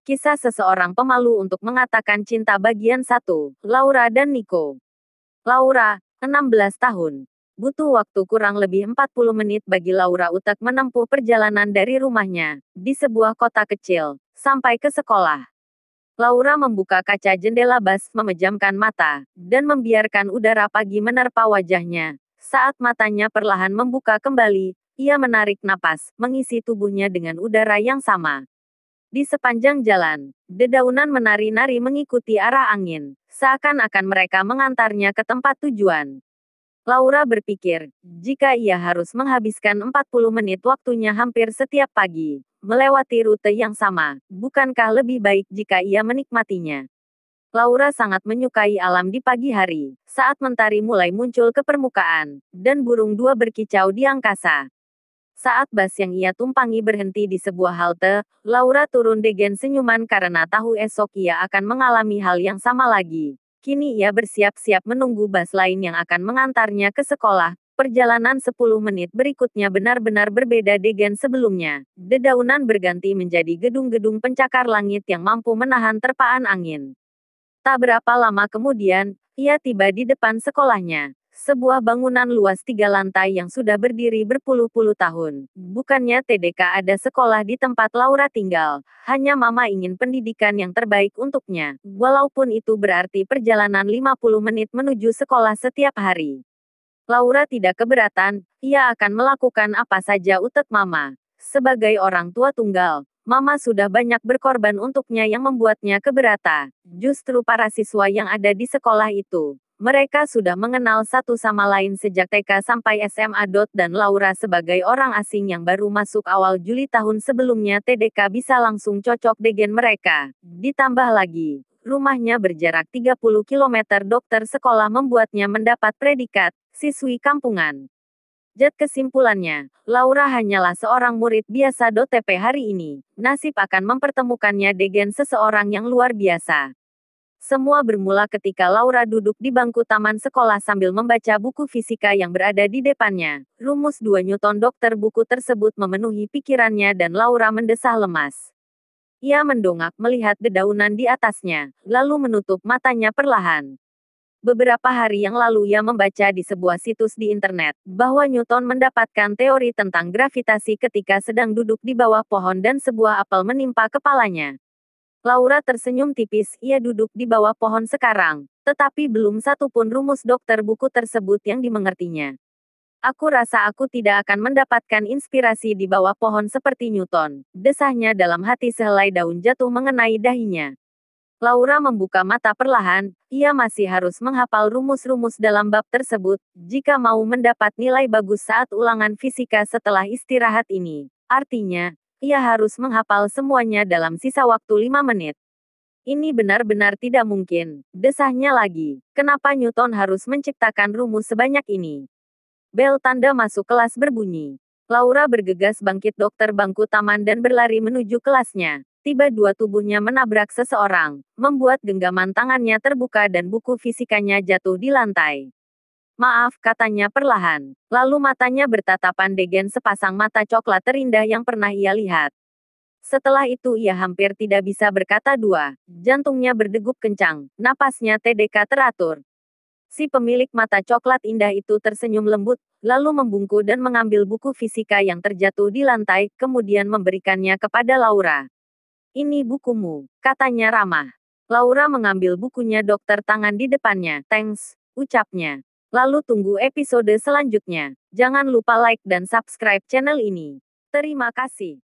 Kisah seseorang pemalu untuk mengatakan cinta bagian 1, Laura dan Nico. Laura, 16 tahun. Butuh waktu kurang lebih 40 menit bagi Laura Utek menempuh perjalanan dari rumahnya, di sebuah kota kecil, sampai ke sekolah. Laura membuka kaca jendela bus, memejamkan mata, dan membiarkan udara pagi menerpa wajahnya. Saat matanya perlahan membuka kembali, ia menarik napas, mengisi tubuhnya dengan udara yang sama. Di sepanjang jalan, dedaunan menari-nari mengikuti arah angin, seakan-akan mereka mengantarnya ke tempat tujuan. Laura berpikir, jika ia harus menghabiskan 40 menit waktunya hampir setiap pagi, melewati rute yang sama, bukankah lebih baik jika ia menikmatinya? Laura sangat menyukai alam di pagi hari, saat mentari mulai muncul ke permukaan, dan burung dua berkicau di angkasa. Saat bus yang ia tumpangi berhenti di sebuah halte, Laura turun dengan senyuman karena tahu esok ia akan mengalami hal yang sama lagi. Kini ia bersiap-siap menunggu bus lain yang akan mengantarnya ke sekolah. Perjalanan 10 menit berikutnya benar-benar berbeda dengan sebelumnya. Dedaunan berganti menjadi gedung-gedung pencakar langit yang mampu menahan terpaan angin. Tak berapa lama kemudian, ia tiba di depan sekolahnya. Sebuah bangunan luas 3 lantai yang sudah berdiri berpuluh-puluh tahun. Bukannya TDK ada sekolah di tempat Laura tinggal, hanya mama ingin pendidikan yang terbaik untuknya. Walaupun itu berarti perjalanan 50 menit menuju sekolah setiap hari. Laura tidak keberatan, ia akan melakukan apa saja untuk mama. Sebagai orang tua tunggal, mama sudah banyak berkorban untuknya yang membuatnya keberatan. Justru para siswa yang ada di sekolah itu, mereka sudah mengenal satu sama lain sejak TK sampai SMA. Dan Laura sebagai orang asing yang baru masuk awal Juli tahun sebelumnya TDK bisa langsung cocok dengan mereka. Ditambah lagi, rumahnya berjarak 30 km. Dokter sekolah membuatnya mendapat predikat siswi kampungan. Kesimpulannya, Laura hanyalah seorang murid biasa. TP hari ini, nasib akan mempertemukannya dengan seseorang yang luar biasa. Semua bermula ketika Laura duduk di bangku taman sekolah sambil membaca buku fisika yang berada di depannya. Rumus 2 Newton. Dokter buku tersebut memenuhi pikirannya dan Laura mendesah lemas. Ia mendongak melihat dedaunan di atasnya, lalu menutup matanya perlahan. Beberapa hari yang lalu ia membaca di sebuah situs di internet, bahwa Newton mendapatkan teori tentang gravitasi ketika sedang duduk di bawah pohon dan sebuah apel menimpa kepalanya. Laura tersenyum tipis, ia duduk di bawah pohon sekarang, tetapi belum satu pun rumus dokter buku tersebut yang dimengertinya. Aku rasa aku tidak akan mendapatkan inspirasi di bawah pohon seperti Newton, desahnya dalam hati sehelai daun jatuh mengenai dahinya. Laura membuka mata perlahan, ia masih harus menghafal rumus-rumus dalam bab tersebut, jika mau mendapat nilai bagus saat ulangan fisika setelah istirahat ini. Artinya, ia harus menghafal semuanya dalam sisa waktu 5 menit. Ini benar-benar tidak mungkin, desahnya lagi. Kenapa Newton harus menciptakan rumus sebanyak ini? Bel tanda masuk kelas berbunyi. Laura bergegas bangkit dokter bangku taman dan berlari menuju kelasnya. Tiba-dua tubuhnya menabrak seseorang, membuat genggaman tangannya terbuka dan buku fisikanya jatuh di lantai. Maaf, katanya perlahan. Lalu matanya bertatapan dengan sepasang mata coklat terindah yang pernah ia lihat. Setelah itu ia hampir tidak bisa berkata dua. Jantungnya berdegup kencang, napasnya TDK teratur. Si pemilik mata coklat indah itu tersenyum lembut, lalu membungkuk dan mengambil buku fisika yang terjatuh di lantai, kemudian memberikannya kepada Laura. Ini bukumu, katanya ramah. Laura mengambil bukunya dokter tangan di depannya. Thanks, ucapnya. Lalu tunggu episode selanjutnya. Jangan lupa like dan subscribe channel ini. Terima kasih.